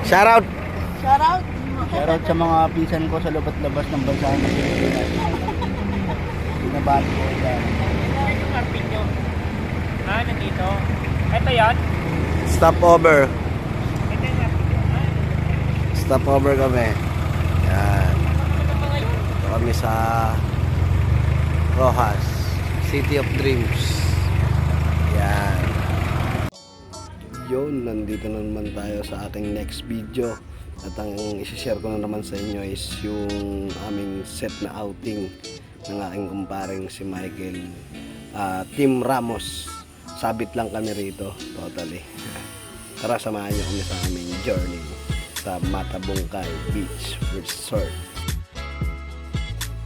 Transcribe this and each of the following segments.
Shoutout! Shoutout. Shoutout sa mga pinsan ko sa labat-labas ng bansa ng Pilipinas. Binabati ko yan. Yung karpin nyo. Nandito. Ito yan. Stopover. Ito yung karpin nyo. Stopover kami. Yan. Ito kami sa Rojas, City of Dreams. Yan. Yun, nandito na naman tayo sa ating next video. At ang isi-share ko na naman sa inyo is yung aming set na outing ng aking kumparing si Michael. Team Ramos. Sabit lang kami rito, totally. Tara, samahan nyo kami sa aming journey sa Matabungkay Beach Resort.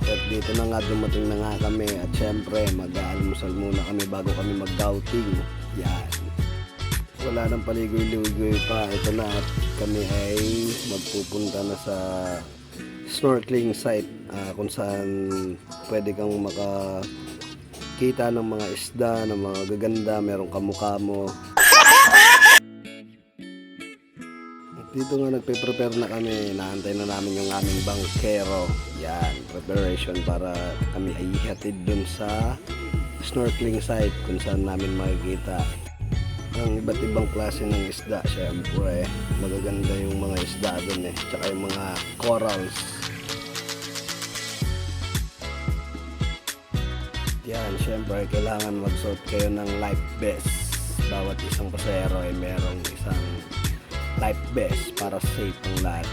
At dito na nga, dumating na nga kami. At syempre, mag-aalmusal muna kami bago kami mag-outing. Yan. Wala nang paligoy-ligoy pa. Ito na, at kami ay magpupunta na sa snorkeling site kung saan pwede kang makakita ng mga isda, ng mga gaganda, merong kamukha-mo. At dito nga nagpe-prepare na kami, naantay na namin yung aming bangkero. Yan, preparation para kami ay ihatid dun sa snorkeling site kung saan namin makikita ang iba't ibang klase ng isda. Syempre magaganda yung mga isda dun tsaka yung mga corals. Yan, syempre kailangan magsuot kayo ng life vest. Bawat isang pasahero ay merong isang life vest para safe ang lahat.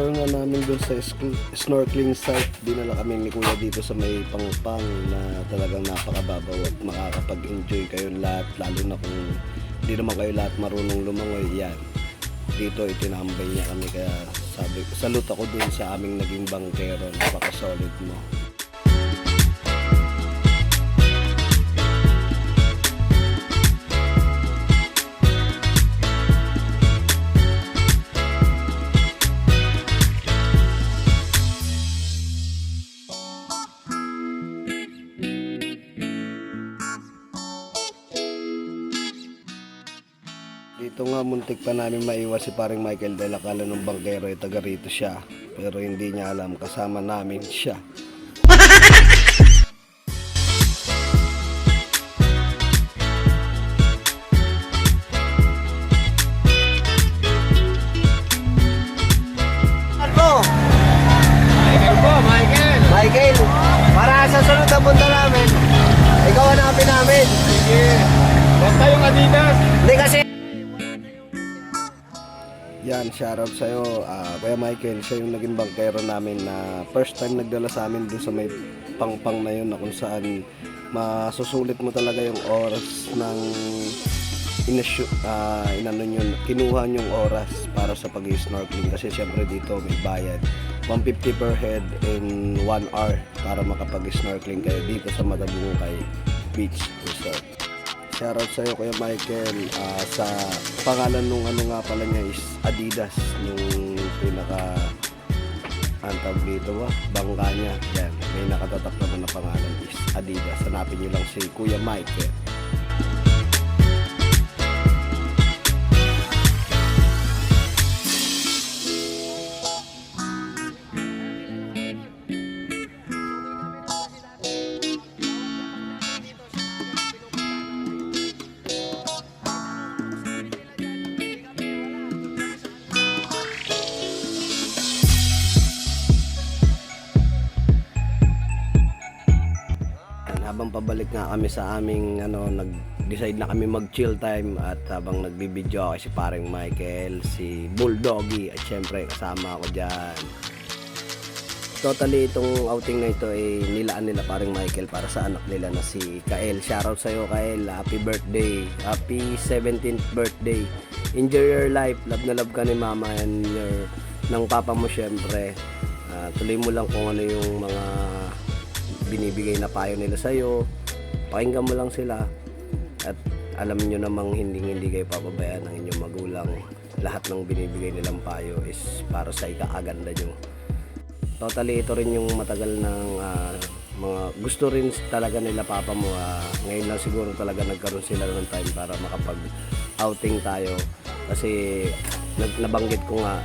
After nga namin dun sa snorkeling site, dinala kami ni Kuya dito sa may Pangpang na talagang napakababaw at makakapag-enjoy kayo lahat, lalo na kung hindi naman kayo lahat marunong lumangoy. Yan, dito itinambay niya kami, kaya sabi, salute ako dun sa aming naging bangkero, napaka-solid mo. Dito nga muntik pa namin maiwas si paring Michael dahil akala ng bangkero ay taga rito siya, pero hindi niya alam kasama namin siya. Michael po, Michael! Michael, para sa sunod na punta namin, ikaw hanapin namin. Sige. Basta yung Adidas. Hindi kasi Yan, shoutout sa'yo, Kuya Michael. Siya yung naging bangkero namin na first time nagdala sa amin doon sa may Pangpang na yun, na kung saan masusulit mo talaga yung oras ng kinuha yung oras para sa pag-snorkeling, kasi syempre dito may bayad 150 per head in 1 hour para makapag-snorkeling kayo dito sa Matabungkay Beach Resort. Shoutout sa iyo Kuya Michael. Sa pangalan nung nga pala niya is Adidas, nung pinaka antag dito bangka niya. Yan, may nakatatak naman na pangalan is Adidas. Hanapin niyo lang si Kuya Michael. Habang pabalik nga kami sa aming nag-decide na kami mag-chill time, at habang nagbibideo ako si paring Michael, si Bulldoggy, at syempre kasama ako dyan. Totally itong outing na ito ay nilaan nila paring Michael para sa anak nila na si Kael. Shoutout sa'yo Kael, happy birthday, happy 17th birthday, enjoy your life, love na love ka ni mama and ng papa mo syempre. Tuloy mo lang kung ano yung mga binibigay na payo nila sa'yo, pakinggan mo lang sila, at alam nyo namang hindi kayo papabayaan ng inyong magulang. Lahat ng binibigay nilang payo is para sa ikakaganda nyo. Totally ito rin yung matagal ng mga gusto rin talaga nila papa mo. Ngayon lang siguro talaga nagkaroon sila ng time para makapag outing tayo, kasi nabanggit ko nga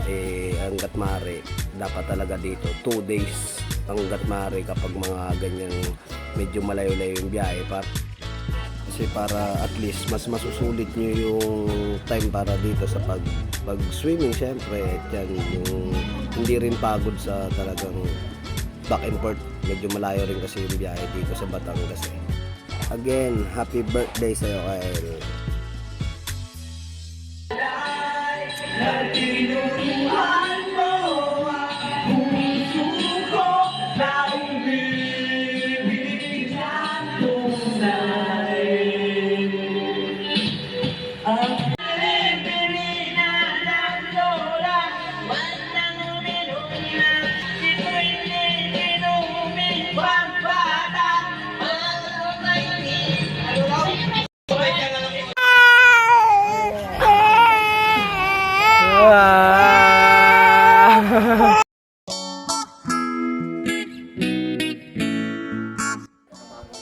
hanggat maaari dapat talaga dito 2 days hanggat maaari kapag mga ganyang medyo malayo-layo yung biyahe, kasi para at least mas masusulit nyo yung time para dito sa pag-swimming syempre, at yan yung hindi rin pagod sa talagang back and forth. Medyo malayo rin kasi yung biyahe dito sa Batangas. Again, happy birthday sa'yo Kyle.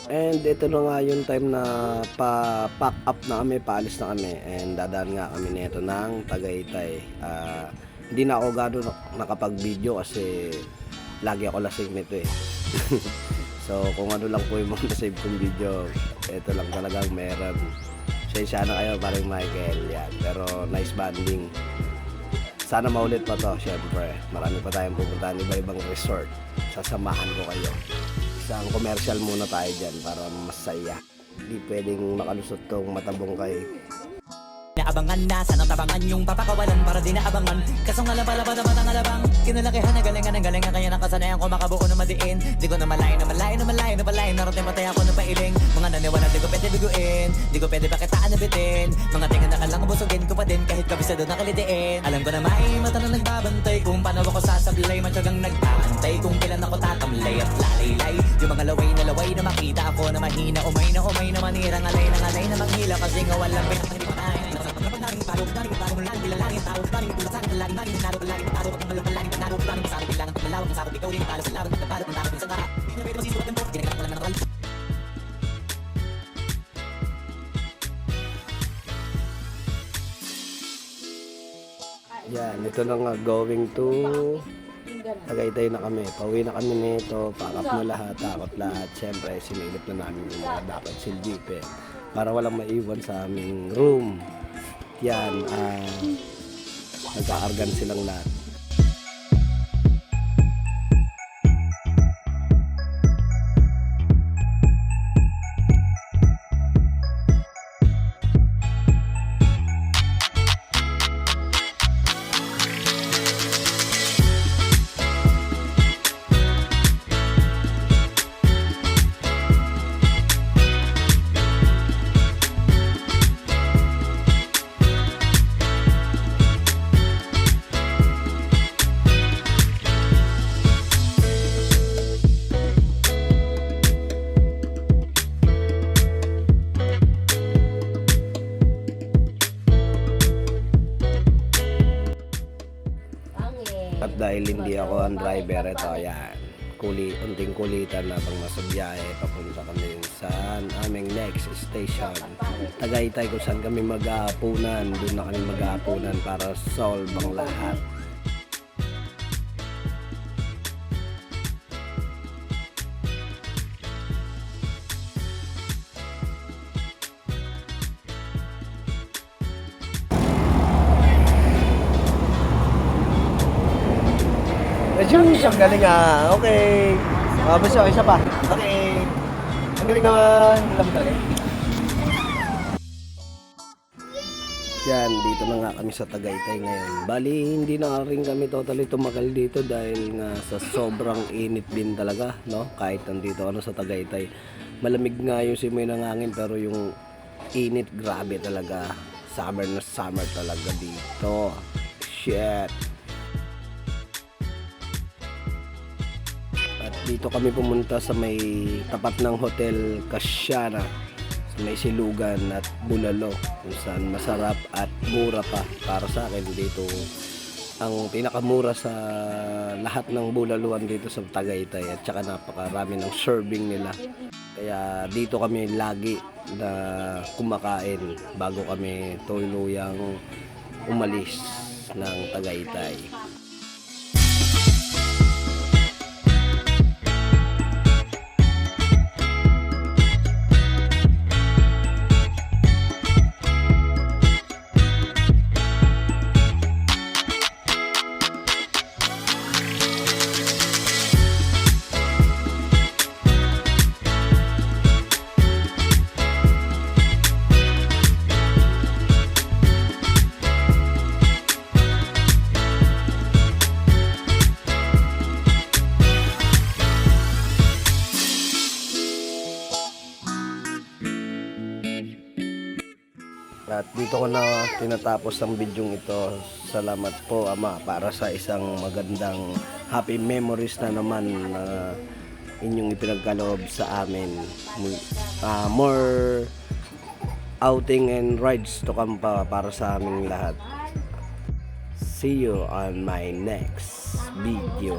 And ito na nga yung time na pa-pack up na kami, paalis na kami, and dadaan nga kami nito ng Tagaytay. Hindi na ako gano'n nakapag-video kasi lagi ako lasing nito eh. So kung ano lang po yung mga nasave kong video, ito lang talagang meron. Sensya na kayo paring Michael, yan. Pero nice banding. Sana maulit pa to, syempre. Marami pa tayong pupuntahan, iba-ibang resort. Sasamahan ko kayo. Isang commercial muna tayo dyan para masaya. Hindi pwedeng makalusot tong Matabungkay. inaabangan na sanang tabangan yung papakawalan para di naabangan. Kasong alabala bata batang alabang kinalakihan na galingan kaya nakasanayan ko makabuo na madiin. Di ko na malayo narating patay ako ng pailing. Mga naniwala di ko pwede biguin, di ko pwede pakitaan na bitin. Mga tinga na kalang busugin ko pa din kahit kabisado na kalitiin. Alam ko na may mata na nagbabantay kung paano ako sasablay. Matyagang nagpaantay kung kailan ako tatamlay at lalaylay. Yung mga laway na makita ako na mahina. Umay na manira, ngalay na manghila. Kasi nga walang pinakang patayin. Daring bago lang bilalangin tao. Daring tulad sa akin laging nanalo palaging talo. Pag malupalaging nanalo daring sa akin bilang ang malawak ng sakot. Ikaw rin talo sa laban ng kapalo ng takot sa lahat. Hindi na pwede masisulat ng pork. Ginagawa lang ng natural. Yan, ito na nga going to Tagaytay na kami. Pauwi na kami nito. Pakap na lahat, takot lahat. Siyempre, sinilip na namin yung mga dapat silbipe para walang maiwan sa aming room. Yan, nagkakargan silang lahat. At dahil hindi ako ang driver, ito yan, unting kulitan na pang nasa biyahe, papunta kami sa aming next station, Tagaytay, kung saan kami mag-aapunan. Doon na kami mag-aapunan para solve ang lahat. Ang galing ah. Okay. Basta isa pa. Okay. Ang galing naman. Yan, dito na nga kami sa Tagaytay ngayon. Bali, hindi na rin kami totally tumagal dito dahil nga sa sobrang init din talaga, no? Kahit nandito ano sa Tagaytay. Malamig nga yung simoy ng hangin pero yung init grabe talaga. Summer na summer talaga dito. Shit. Dito kami pumunta sa may tapat ng Hotel Kasyana sa may Silugan at Bulalo, kung saan masarap at mura pa. Para sa akin dito ang pinakamura sa lahat ng bulaluan dito sa Tagaytay, at saka napakarami ng serving nila. Kaya dito kami lagi na kumakain bago kami tuluyang umalis ng Tagaytay. At dito ko na tinatapos ang bidyong ito. Salamat po, Ama, para sa isang magandang happy memories na naman na inyong ipinagkaloob sa amin. More outing and rides to come pa para sa aming lahat. See you on my next video.